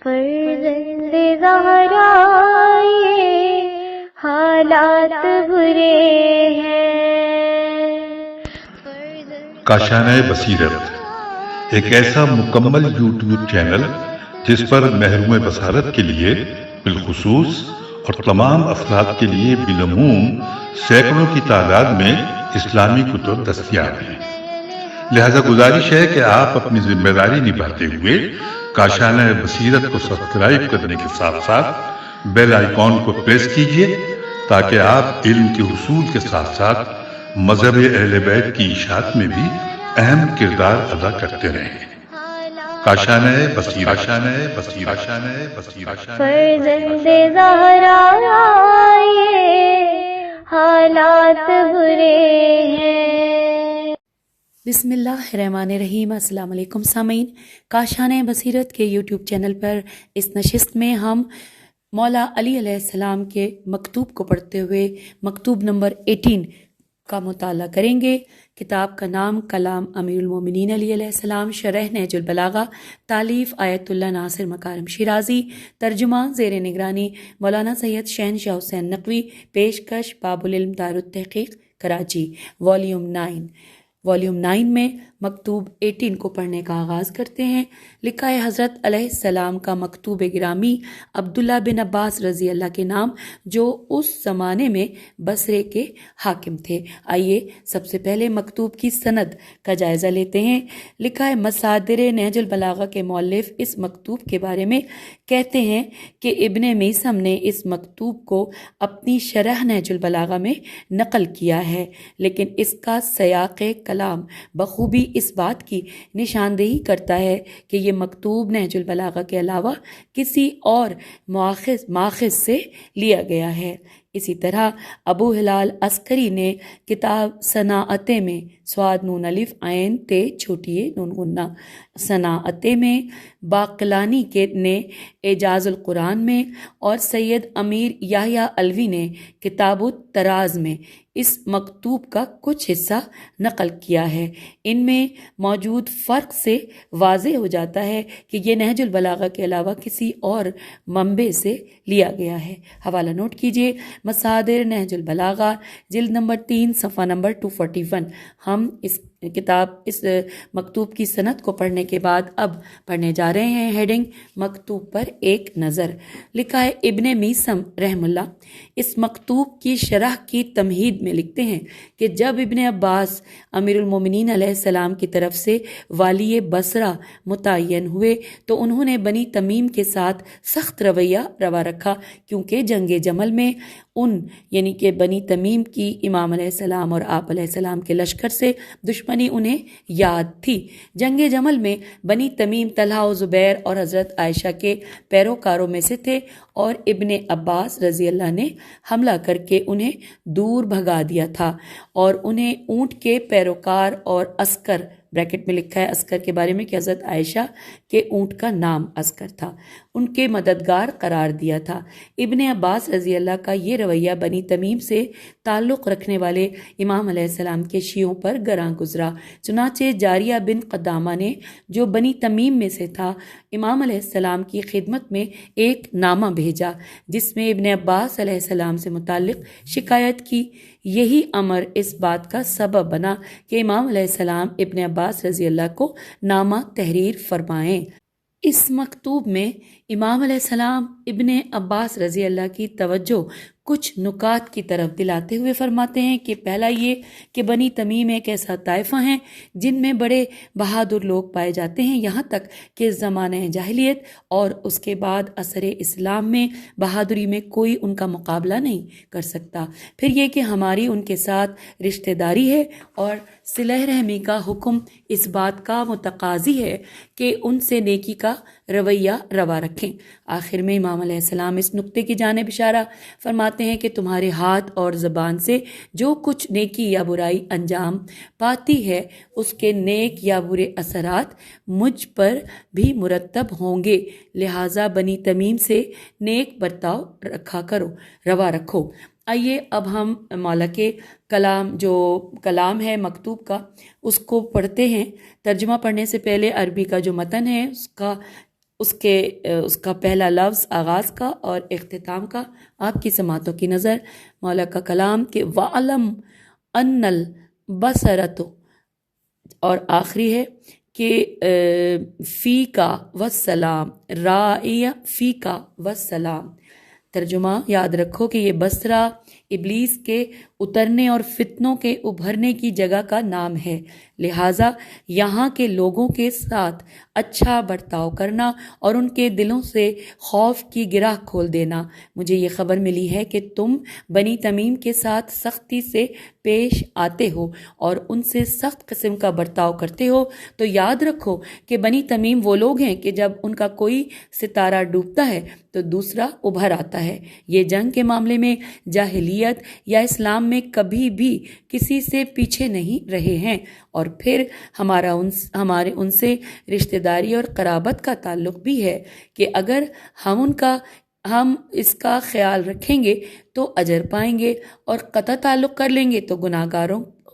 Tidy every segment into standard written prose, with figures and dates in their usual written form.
فرزند زہرا یہ حالات برے ہیں۔ کاشانۂ بصیرت ایک ایسا مکمل یوٹیوب چینل جس پر محروم بصارت کے لیے بالخصوص اور تمام افراد کے لیے بالعموم سینکڑوں کی تعداد میں اسلامی کتب دستیاب ہیں۔ لہذا گزارش ہے کہ آپ اپنی ذمہ داری نبھاتے ہوئے کاشانۂ بصیرت کو سبسکرائب کرنے کے ساتھ ساتھ بیل آئیکن کو پریس کیجیے تاکہ آپ علم کے حصول کے ساتھ ساتھ مذہب اہل بیت کی اشاعت میں بھی اہم کردار ادا کرتے رہیں۔ کاشانۂ بصیرت، کاشانۂ بصیرت، فرزند زہرا یہ حالات برے ہیں۔ بسم اللہ الرحمن الرحیم۔ السلام علیکم سامعین، کاشانۂ بصیرت کے یوٹیوب چینل پر اس نشست میں ہم مولا علی علیہ السلام کے مکتوب کو پڑھتے ہوئے مکتوب نمبر 18 کا مطالعہ کریں گے۔ کتاب کا نام کلام امیر المومنین علی علیہ السلام، شرح نہج البلاغہ، تالیف آیت اللہ ناصر مکارم شیرازی، ترجمہ زیر نگرانی مولانا سید شہنشاہ حسین نقوی، پیشکش باب العلم دار التحقیق کراچی، والیوم 9 میں مکتوب 18 کو پڑھنے کا آغاز کرتے ہیں۔ لکھا ہے حضرت علیہ السلام کا مکتوب گرامی عبداللہ بن عباس رضی اللہ کے نام، جو اس زمانے میں بصرے کے حاکم تھے۔ آئیے سب سے پہلے مکتوب کی سند کا جائزہ لیتے ہیں۔ لکھا ہے مصادر نہج البلاغہ کے مؤلف اس مکتوب کے بارے میں کہتے ہیں کہ ابن میثم نے اس مکتوب کو اپنی شرح نہج البلاغہ میں نقل کیا ہے، لیکن اس کا سیاق کلام بخوبی اس بات کی نشاندہی کرتا ہے کہ یہ مکتوب نہج البلاغہ کے علاوہ کسی اور ماخذ سے لیا گیا ہے۔ اسی طرح ابو ہلال عسکری نے کتاب صناعتے میں صاد نون الف عین تے چھوٹی نون غنہ صناعتے میں، باقلانی نے اعجاز القرآن میں، اور سید امیر یحییٰ علوی نے کتاب التراز میں اس مکتوب کا کچھ حصہ نقل کیا ہے۔ ان میں موجود فرق سے واضح ہو جاتا ہے کہ یہ نہج البلاغہ کے علاوہ کسی اور منبع سے لیا گیا ہے۔ حوالہ نوٹ کیجیے، مصادر نہج البلاغہ، جلد نمبر 3 صفحہ نمبر 241۔ ہم اس مکتوب کی سند کو پڑھنے کے بعد اب پڑھنے جا رہے ہیں ہیڈنگ مکتوب پر ایک نظر۔ لکھا ہے ابن میثم رحم اللہ اس مکتوب کی شرح کی تمہید میں لکھتے ہیں کہ جب ابن عباس امیر المومنین علیہ السلام کی طرف سے والی بصرہ متعین ہوئے تو انہوں نے بنی تمیم کے ساتھ سخت رویہ روا رکھا، کیونکہ جنگ جمل میں یعنی کہ بنی تمیم کی امام علیہ السلام اور آپ علیہ السلام کے لشکر سے دشمنی انہیں یاد تھی۔ جنگ جمل میں بنی تمیم طلحہ و زبیر اور حضرت عائشہ کے پیروکاروں میں سے تھے، اور ابن عباس رضی اللہ نے حملہ کر کے انہیں دور بھگا دیا تھا، اور انہیں اونٹ کے پیروکار اور عسکر بریکٹ میں لکھا ہے عسکر کے بارے میں کہ حضرت عائشہ کے اونٹ کا نام عسکر تھا، ان کے مددگار قرار دیا تھا۔ ابن عباس رضی اللہ کا یہ رویہ بنی تمیم سے تعلق رکھنے والے امام علیہ السلام کے شیعوں پر گراں گزرا۔ چنانچہ جاریہ بن قدامہ نے، جو بنی تمیم میں سے تھا، امام علیہ السلام کی خدمت میں ایک نامہ بھیجا جس میں ابن عباس علیہ السلام سے متعلق شکایت کی۔ یہی امر اس بات کا سبب بنا کہ امام علیہ السلام ابن عباس رضی اللہ کو نامہ تحریر فرمائیں۔ اس مکتوب میں امام علیہ السلام ابن عباس رضی اللہ کی توجہ کچھ نکات کی طرف دلاتے ہوئے فرماتے ہیں کہ پہلا یہ کہ بنی تمیم ایک ایسا طائفہ ہیں جن میں بڑے بہادر لوگ پائے جاتے ہیں، یہاں تک کہ زمانہ جاہلیت اور اس کے بعد عصر اسلام میں بہادری میں کوئی ان کا مقابلہ نہیں کر سکتا۔ پھر یہ کہ ہماری ان کے ساتھ رشتہ داری ہے اور صلہ رحمی کا حکم اس بات کا متقاضی ہے کہ ان سے نیکی کا رویہ روا رکھیں۔ آخر میں امام علیہ السلام اس نقطے کی جانب اشارہ فرماتے ہیں کہ تمہارے ہاتھ اور زبان سے جو کچھ نیکی یا برائی انجام پاتی ہے، اس کے نیک یا برے اثرات مجھ پر بھی مرتب ہوں گے، لہٰذا بنی تمیم سے نیک برتاؤ روا رکھو۔ آئیے اب ہم مولا کے جو کلام ہے مکتوب کا اس کو پڑھتے ہیں۔ ترجمہ پڑھنے سے پہلے عربی کا جو متن ہے اس کا اس کا پہلا لفظ آغاز کا اور اختتام کا آپ کی سماعتوں کی نظر۔ مولا کا کلام کہ وَعَلَمْ أَنَّ الْبَصَرَةُ، اور آخری ہے کہ فی کا وسلام، رائیہ فی کا وسلام۔ ترجمہ یاد رکھو کہ یہ بصرہ ابلیس کے اترنے اور فتنوں کے ابھرنے کی جگہ کا نام ہے، لہٰذا یہاں کے لوگوں کے ساتھ اچھا برتاؤ کرنا اور ان کے دلوں سے خوف کی گرہ کھول دینا۔ مجھے یہ خبر ملی ہے کہ تم بنی تمیم کے ساتھ سختی سے پیش آتے ہو اور ان سے سخت قسم کا برتاؤ کرتے ہو، تو یاد رکھو کہ بنی تمیم وہ لوگ ہیں کہ جب ان کا کوئی ستارہ ڈوبتا ہے تو دوسرا ابھر آتا ہے۔ یہ جنگ کے معاملے میں جاہلیت یا اسلام میں کبھی بھی کسی سے پیچھے نہیں رہے ہیں، اور پھر ہمارے ان سے رشتہ داری اور قرابت کا تعلق بھی ہے کہ اگر ہم اس کا خیال رکھیں گے تو اجر پائیں گے، اور قطع تعلق کر لیں گے تو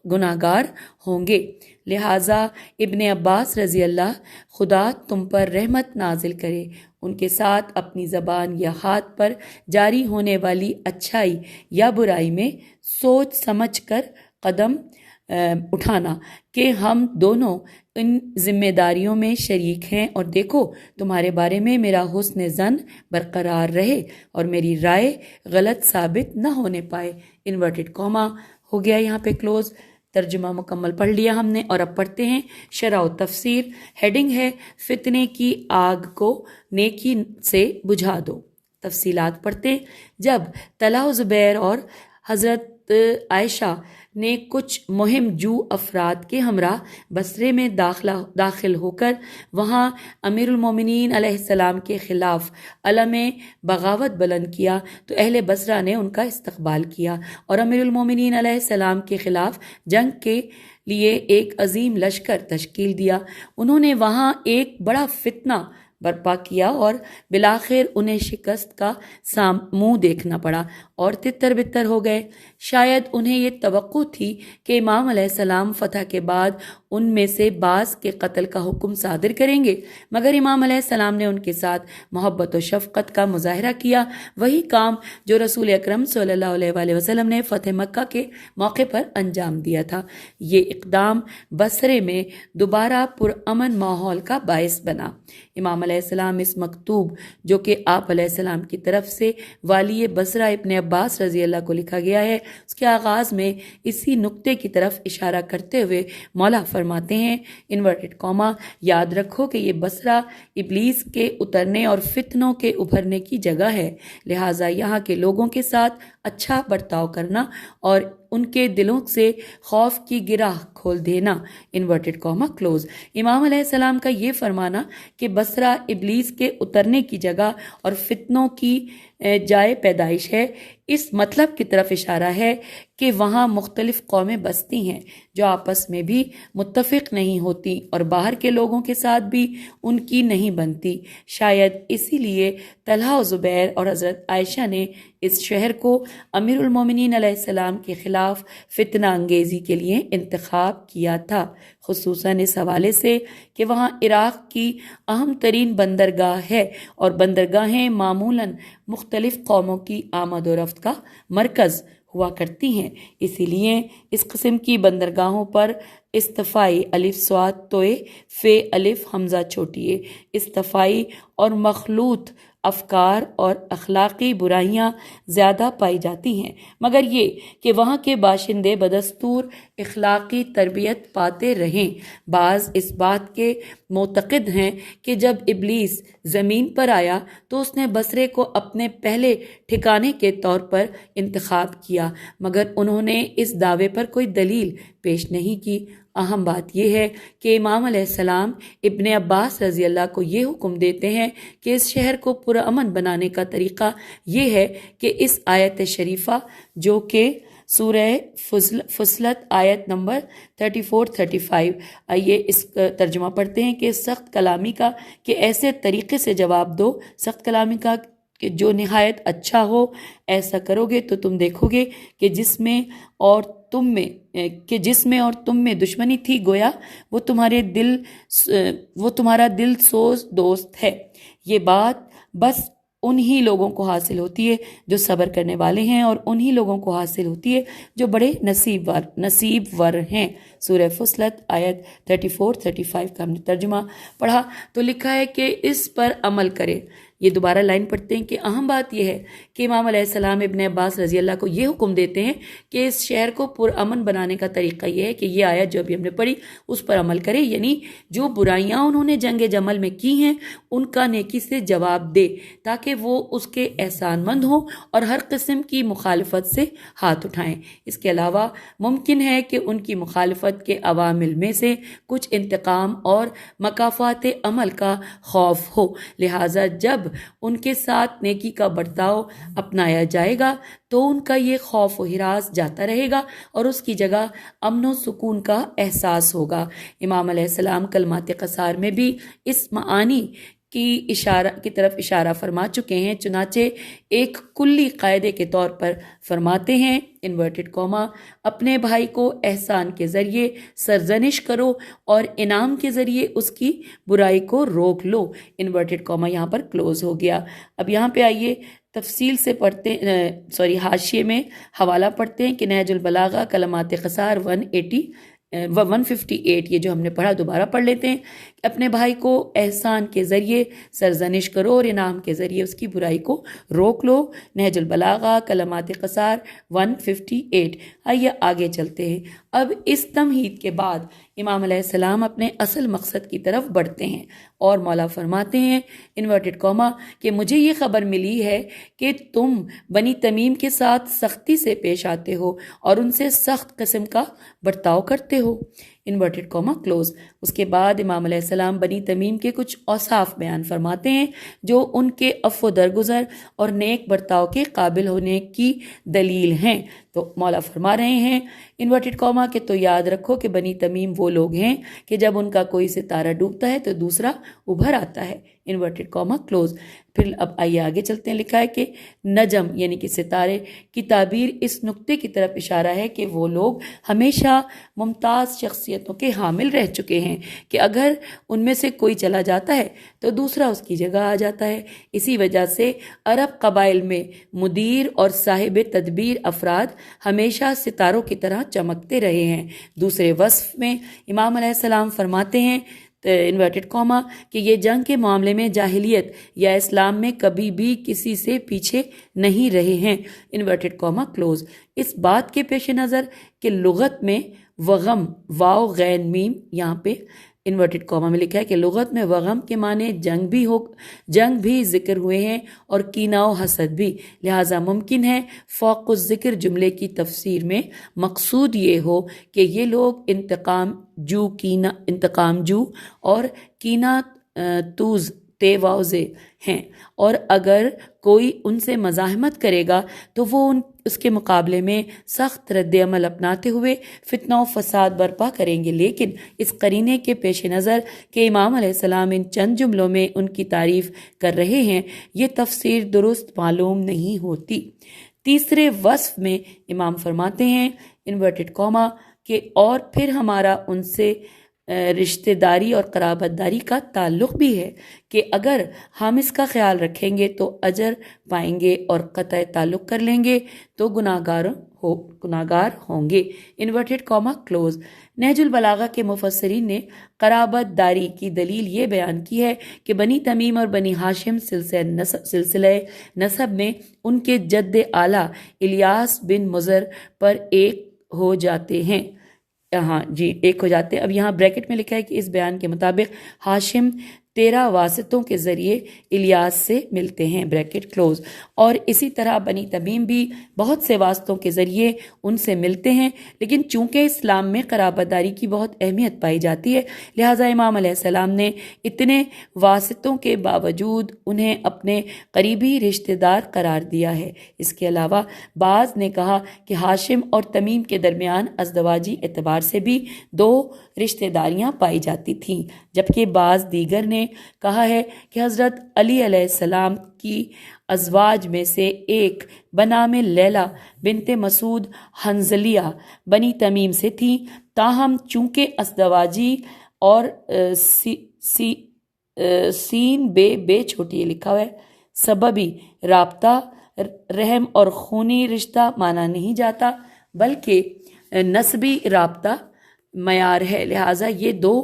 گناہگار ہوں گے۔ لہٰذا ابن عباس رضی اللہ خدا تم پر رحمت نازل کرے، ان کے ساتھ اپنی زبان یا ہاتھ پر جاری ہونے والی اچھائی یا برائی میں سوچ سمجھ کر قدم اٹھانا کہ ہم دونوں ان ذمہ داریوں میں شریک ہیں، اور دیکھو تمہارے بارے میں میرا حسن ظن برقرار رہے اور میری رائے غلط ثابت نہ ہونے پائے۔ انورٹڈ کوما ہو گیا یہاں پہ کلوز۔ ترجمہ مکمل پڑھ لیا ہم نے، اور اب پڑھتے ہیں شرح و تفسیر۔ ہیڈنگ ہے فتنے کی آگ کو نیکی سے بجھا دو۔ تفصیلات پڑھتے۔ جب طلحہ و زبیر اور حضرت عائشہ نے کچھ مہم جو افراد کے ہمراہ بصرے میں داخل ہو کر وہاں امیر المومنین علیہ السلام کے خلاف علم بغاوت بلند کیا تو اہل بصرہ نے ان کا استقبال کیا اور امیر المومنین علیہ السلام کے خلاف جنگ کے لیے ایک عظیم لشکر تشکیل دیا۔ انہوں نے وہاں ایک بڑا فتنہ برپا کیا اور بالآخر انہیں شکست کا منہ دیکھنا پڑا اور تتر بتر ہو گئے۔ شاید انہیں یہ توقع تھی کہ امام علیہ السلام فتح کے بعد ان میں سے بعض کے قتل کا حکم صادر کریں گے، مگر امام علیہ السلام نے ان کے ساتھ محبت و شفقت کا مظاہرہ کیا، وہی کام جو رسول اکرم صلی اللہ علیہ وآلہ وسلم نے فتح مکہ کے موقع پر انجام دیا تھا۔ یہ اقدام بصرے میں دوبارہ پرامن ماحول کا باعث بنا۔ امام علیہ السلام اس مکتوب جو کہ آپ علیہ السلام کی طرف سے والی بصرہ ابن عباس رضی اللہ کو لکھا گیا ہے، اس کے آغاز میں اسی نقطے کی طرف اشارہ کرتے ہوئے مولا فرماتے ہیں انورٹڈ کوما، یاد رکھو کہ یہ بصرہ ابلیس کے اترنے اور فتنوں کے ابھرنے کی جگہ ہے، لہٰذا یہاں کے لوگوں کے ساتھ اچھا برتاؤ کرنا اور ان کے دلوں سے خوف کی گرہ کھول دینا۔ انورٹڈ کوما کلوز۔ امام علیہ السلام کا یہ فرمانا کہ بصرہ ابلیس کے اترنے کی جگہ اور فتنوں کی جائے پیدائش ہے، اس مطلب کی طرف اشارہ ہے کہ وہاں مختلف قومیں بستی ہیں جو آپس میں بھی متفق نہیں ہوتی اور باہر کے لوگوں کے ساتھ بھی ان کی نہیں بنتی۔ شاید اسی لیے طلحہ و زبیر اور حضرت عائشہ نے اس شہر کو امیر المومنین علیہ السلام کے خلاف فتنہ انگیزی کے لیے انتخاب کیا تھا، خصوصاً اس حوالے سے کہ وہاں عراق کی اہم ترین بندرگاہ ہے اور بندرگاہیں معمولاً مختلف قوموں کی آمد و رفت کا مرکز ہوا کرتی ہیں، اسی لیے اس قسم کی بندرگاہوں پر استفائی الف صاد توئے فے الف حمزہ چھوٹیے استفائی اور مخلوط افکار اور اخلاقی برائیاں زیادہ پائی جاتی ہیں، مگر یہ کہ وہاں کے باشندے بدستور اخلاقی تربیت پاتے رہیں۔ بعض اس بات کے معتقد ہیں کہ جب ابلیس زمین پر آیا تو اس نے بصرے کو اپنے پہلے ٹھکانے کے طور پر انتخاب کیا، مگر انہوں نے اس دعوے پر کوئی دلیل پیش نہیں کی۔ اہم بات یہ ہے کہ امام علیہ السلام ابن عباس رضی اللہ کو یہ حکم دیتے ہیں کہ اس شہر کو پرامن بنانے کا طریقہ یہ ہے کہ اس آیت شریفہ جو کہ سورہ فصلت آیت نمبر 34-35، آئیے اس ترجمہ پڑھتے ہیں کہ سخت کلامی کا کہ ایسے طریقے سے جواب دو، سخت کلامی کا کہ جو نہایت اچھا ہو، ایسا کرو گے تو تم دیکھو گے کہ جس میں اور تم میں دشمنی تھی، گویا وہ تمہارا دل سوز دوست ہے۔ یہ بات بس انہی لوگوں کو حاصل ہوتی ہے جو صبر کرنے والے ہیں، اور انہی لوگوں کو حاصل ہوتی ہے جو بڑے نصیب ور ہیں۔ سورہ فصلت آیت 34-35 کا ہم نے ترجمہ پڑھا تو لکھا ہے کہ اس پر عمل کرے۔ یہ دوبارہ لائن پڑھتے ہیں کہ اہم بات یہ ہے کہ امام علیہ السلام ابن عباس رضی اللہ کو یہ حکم دیتے ہیں کہ اس شہر کو پرامن بنانے کا طریقہ یہ ہے کہ یہ آیت جو ابھی ہم نے پڑھی اس پر عمل کرے، یعنی جو برائیاں انہوں نے جنگ جمل میں کی ہیں ان کا نیکی سے جواب دے، تاکہ وہ اس کے احسان مند ہوں اور ہر قسم کی مخالفت سے ہاتھ اٹھائیں۔ اس کے علاوہ ممکن ہے کہ ان کی مخالفت کے عوامل میں سے کچھ انتقام اور مکافات عمل کا خوف ہو، لہٰذا جب ان کے ساتھ نیکی کا برتاؤ اپنایا جائے گا تو ان کا یہ خوف و ہراس جاتا رہے گا اور اس کی جگہ امن و سکون کا احساس ہوگا۔ امام علیہ السلام کلمات قصار میں بھی اس معانی کی طرف اشارہ فرما چکے ہیں، چنانچہ ایک کلی قاعدے کے طور پر فرماتے ہیں انورٹڈ کوما اپنے بھائی کو احسان کے ذریعے سرزنش کرو اور انعام کے ذریعے اس کی برائی کو روک لو، انورٹڈ کوما یہاں پر کلوز ہو گیا۔ اب یہاں پہ آئیے تفصیل سے پڑھتے حاشیے میں حوالہ پڑھتے ہیں کہ نہج البلاغہ کلمات قصار 158 یہ جو ہم نے پڑھا دوبارہ پڑھ لیتے ہیں۔ اپنے بھائی کو احسان کے ذریعے سرزنش کرو اور انعام کے ذریعے اس کی برائی کو روک لو، نہج البلاغہ کلمات قصار 158۔ آئیے آگے چلتے ہیں۔ اب اس تمہید کے بعد امام علیہ السلام اپنے اصل مقصد کی طرف بڑھتے ہیں اور مولا فرماتے ہیں انورٹڈ کوما کہ مجھے یہ خبر ملی ہے کہ تم بنی تمیم کے ساتھ سختی سے پیش آتے ہو اور ان سے سخت قسم کا برتاؤ کرتے ہو، انورٹڈ کوما کلوز۔ اس کے بعد امام علیہ السلام بنی تمیم کے کچھ اوصاف بیان فرماتے ہیں جو ان کے عفو درگزر اور نیک برتاؤ کے قابل ہونے کی دلیل ہیں۔ تو مولا فرما رہے ہیں انورٹڈ کوما کہ تو یاد رکھو کہ بنی تمیم وہ لوگ ہیں کہ جب ان کا کوئی ستارہ ڈوبتا ہے تو دوسرا ابھر آتا ہے، انورٹڈ کوما کلوز۔ پھر اب آئیے آگے چلتے ہیں، لکھا ہے کہ نجم یعنی کہ ستارے کی تعبیر اس نقطے کی طرف اشارہ ہے کہ وہ لوگ ہمیشہ ممتاز شخصیتوں کے حامل رہ چکے ہیں کہ اگر ان میں سے کوئی چلا جاتا ہے تو دوسرا اس کی جگہ آ جاتا ہے۔ اسی وجہ سے عرب قبائل میں مدیر اور صاحب تدبیر افراد ہمیشہ ستاروں کی طرح چمکتے رہے ہیں۔ دوسرے وصف میں امام علیہ السلام فرماتے ہیں انورٹڈ کوما کہ یہ جنگ کے معاملے میں جاہلیت یا اسلام میں کبھی بھی کسی سے پیچھے نہیں رہے ہیں، انورٹڈ کوما کلوز۔ اس بات کے پیش نظر کہ لغت میں وغم واو غین میم یہاں پہ انورٹڈ کوما میں لکھا ہے کہ لغت میں وغم کے معنی جنگ بھی ذکر ہوئے ہیں اور کینہ و حسد بھی، لہٰذا ممکن ہے فوق الذکر جملے کی تفسیر میں مقصود یہ ہو کہ یہ لوگ انتقام جو اور کینہ توز تیواوزے ہیں، اور اگر کوئی ان سے مزاحمت کرے گا تو وہ اس کے مقابلے میں سخت رد عمل اپناتے ہوئے فتنہ و فساد برپا کریں گے۔ لیکن اس قرینے کے پیش نظر کہ امام علیہ السلام ان چند جملوں میں ان کی تعریف کر رہے ہیں، یہ تفسیر درست معلوم نہیں ہوتی۔ تیسرے وصف میں امام فرماتے ہیں انورٹڈ کوما کہ اور پھر ہمارا ان سے رشتہ داری اور قرابت داری کا تعلق بھی ہے کہ اگر ہم اس کا خیال رکھیں گے تو اجر پائیں گے اور قطع تعلق کر لیں گے تو گناہگار ہوں گے، انورٹڈ کوما کلوز۔ نہج البلاغہ کے مفسرین نے قرابت داری کی دلیل یہ بیان کی ہے کہ بنی تمیم اور بنی ہاشم سلسلہ نسب میں ان کے جد اعلیٰ الیاس بن مضر پر ایک ہو جاتے ہیں۔ ایک ہو جاتے ہیں۔ اب یہاں بریکٹ میں لکھا ہے کہ اس بیان کے مطابق ہاشم 13 واسطوں کے ذریعے الیاس سے ملتے ہیں، بریکٹ کلوز، اور اسی طرح بنی تمیم بھی بہت سے واسطوں کے ذریعے ان سے ملتے ہیں، لیکن چونکہ اسلام میں قرابت داری کی بہت اہمیت پائی جاتی ہے لہٰذا امام علیہ السلام نے اتنے واسطوں کے باوجود انہیں اپنے قریبی رشتہ دار قرار دیا ہے۔ اس کے علاوہ بعض نے کہا کہ ہاشم اور تمیم کے درمیان ازدواجی اعتبار سے بھی 2 رشتہ داریاں پائی جاتی تھیں، جبکہ بعض دیگر نے کہا ہے کہ حضرت علی علیہ السلام کی ازواج میں سے ایک بنام لیلہ بنت مسعود حنظلیہ بنی تمیم سے تھی، تاہم چونکہ ازدواجی اور سین بے چھوٹی یہ لکھا ہوا ہے. سببی رابطہ رحم اور خونی رشتہ مانا نہیں جاتا بلکہ نسبی رابطہ معیار ہے، لہٰذا یہ دو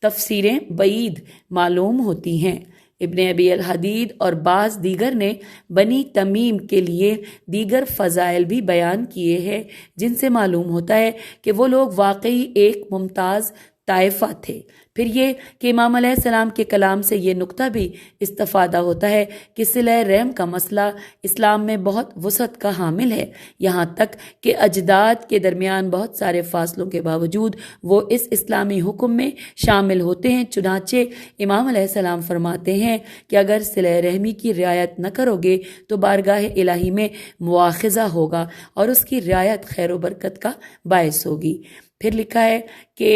تفسیریں بعید معلوم ہوتی ہیں. ابن ابی الحدید اور بعض دیگر نے بنی تمیم کے لیے دیگر فضائل بھی بیان کیے ہیں جن سے معلوم ہوتا ہے کہ وہ لوگ واقعی ایک ممتاز طائفہ تھے. پھر یہ کہ امام علیہ السلام کے کلام سے یہ نقطہ بھی استفادہ ہوتا ہے کہ صلہ رحم کا مسئلہ اسلام میں بہت وسعت کا حامل ہے، یہاں تک کہ اجداد کے درمیان بہت سارے فاصلوں کے باوجود وہ اس اسلامی حکم میں شامل ہوتے ہیں. چنانچہ امام علیہ السلام فرماتے ہیں کہ اگر صلہ رحمی کی رعایت نہ کرو گے تو بارگاہ الہی میں مواخذہ ہوگا اور اس کی رعایت خیر و برکت کا باعث ہوگی. پھر لکھا ہے کہ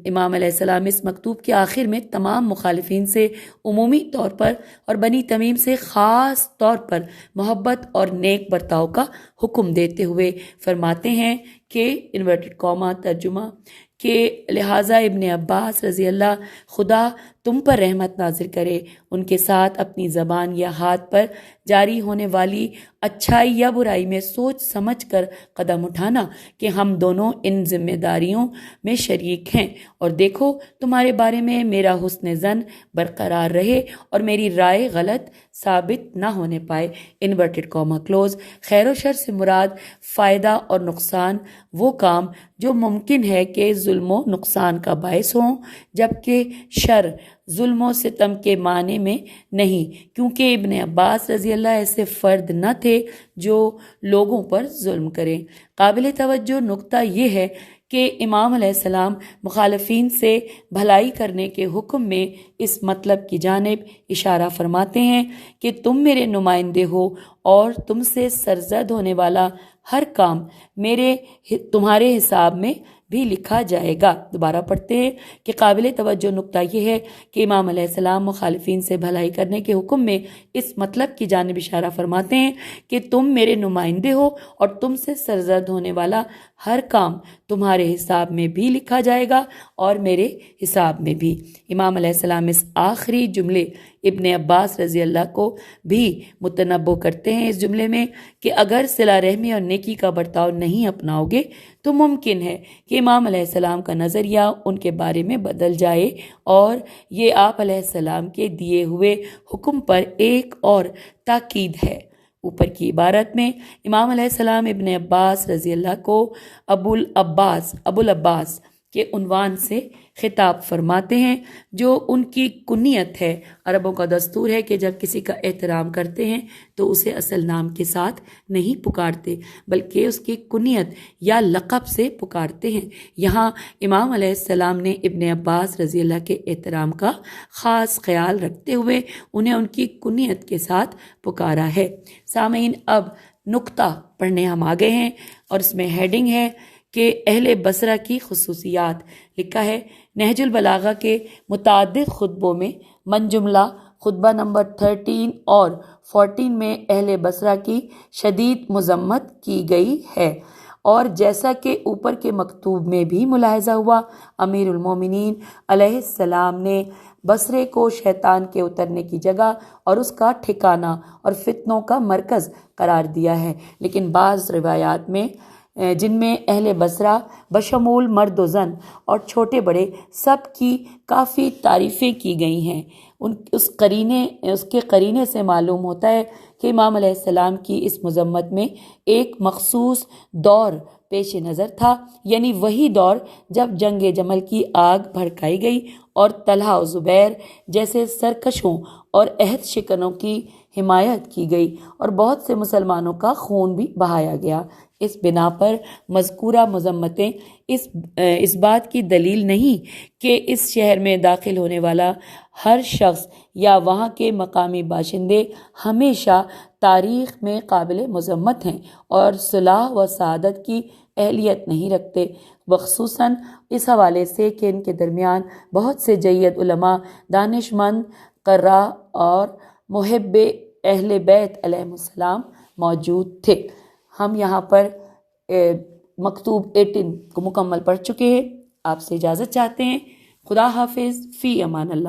امام علیہ السلام اس مکتوب کے آخر میں تمام مخالفین سے عمومی طور پر اور بنی تمیم سے خاص طور پر محبت اور نیک برتاؤ کا حکم دیتے ہوئے فرماتے ہیں کہ انورٹڈ کاما ترجمہ کہ لہٰذا ابن عباس رضی اللہ خدا تم پر رحمت نازل کرے ان کے ساتھ اپنی زبان یا ہاتھ پر جاری ہونے والی اچھائی یا برائی میں سوچ سمجھ کر قدم اٹھانا کہ ہم دونوں ان ذمہ داریوں میں شریک ہیں، اور دیکھو تمہارے بارے میں میرا حسن ظن برقرار رہے اور میری رائے غلط ثابت نہ ہونے پائے. Inverted comma close. خیر و شر سے مراد فائدہ اور نقصان وہ کام جو ممکن ہے کہ ظلم و نقصان کا باعث ہوں، جبکہ شر ظلم و ستم کے معنی میں نہیں، کیونکہ ابن عباس رضی اللہ ایسے فرد نہ تھے جو لوگوں پر ظلم کریں. قابل توجہ نقطہ یہ ہے کہ امام علیہ السلام مخالفین سے بھلائی کرنے کے حکم میں اس مطلب کی جانب اشارہ فرماتے ہیں کہ تم میرے نمائندے ہو اور تم سے سرزد ہونے والا ہر کام تمہارے حساب میں بھی لکھا جائے گا. دوبارہ پڑھتے ہیں کہ قابل توجہ نقطہ یہ ہے کہ امام علیہ السلام مخالفین سے بھلائی کرنے کے حکم میں اس مطلب کی جانب اشارہ فرماتے ہیں کہ تم میرے نمائندے ہو اور تم سے سرزد ہونے والا ہر کام تمہارے حساب میں بھی لکھا جائے گا اور میرے حساب میں بھی. امام علیہ السلام اس آخری جملے ابن عباس رضی اللہ کو بھی متنبع کرتے ہیں اس جملے میں کہ اگر صلہ رحمی اور نیکی کا برتاؤ نہیں اپناؤ گے تو ممکن ہے کہ امام علیہ السلام کا نظریہ ان کے بارے میں بدل جائے، اور یہ آپ علیہ السلام کے دیے ہوئے حکم پر ایک اور تاکید ہے. اوپر کی عبارت میں امام علیہ السلام ابن عباس رضی اللہ کو ابو العباس کے عنوان سے خطاب فرماتے ہیں جو ان کی کنیت ہے. عربوں کا دستور ہے کہ جب کسی کا احترام کرتے ہیں تو اسے اصل نام کے ساتھ نہیں پکارتے بلکہ اس کی کنیت یا لقب سے پکارتے ہیں. یہاں امام علیہ السلام نے ابن عباس رضی اللہ کے احترام کا خاص خیال رکھتے ہوئے انہیں ان کی کنیت کے ساتھ پکارا ہے. سامعین، اب نقطہ پڑھنے ہم آگے ہیں اور اس میں ہیڈنگ ہے کہ اہل بصرہ کی خصوصیات. لکھا ہے نہج البلاغہ کے متعدد خطبوں میں من جملہ خطبہ نمبر 13 اور 14 میں اہل بصرہ کی شدید مذمت کی گئی ہے، اور جیسا کہ اوپر کے مکتوب میں بھی ملاحظہ ہوا امیر المومنین علیہ السلام نے بصرے کو شیطان کے اترنے کی جگہ اور اس کا ٹھکانہ اور فتنوں کا مرکز قرار دیا ہے. لیکن بعض روایات میں جن میں اہل بصرہ بشمول مرد و زن اور چھوٹے بڑے سب کی کافی تعریفیں کی گئی ہیں، اس کے قرینے سے معلوم ہوتا ہے کہ امام علیہ السلام کی اس مذمت میں ایک مخصوص دور پیش نظر تھا، یعنی وہی دور جب جنگ جمل کی آگ بھڑکائی گئی اور طلحہ و زبیر جیسے سرکشوں اور عہد شکنوں کی حمایت کی گئی اور بہت سے مسلمانوں کا خون بھی بہایا گیا. اس بنا پر مذکورہ مذمتیں اس بات کی دلیل نہیں کہ اس شہر میں داخل ہونے والا ہر شخص یا وہاں کے مقامی باشندے ہمیشہ تاریخ میں قابل مذمت ہیں اور صلاح و سعادت کی اہلیت نہیں رکھتے، بخصوصاً اس حوالے سے کہ ان کے درمیان بہت سے جید علماء، دانش مند، قراء اور محب اہل بیت علیہ السلام موجود تھے. ہم یہاں پر مکتوب 18 کو مکمل پڑھ چکے ہیں. آپ سے اجازت چاہتے ہیں. خدا حافظ. فی امان اللہ.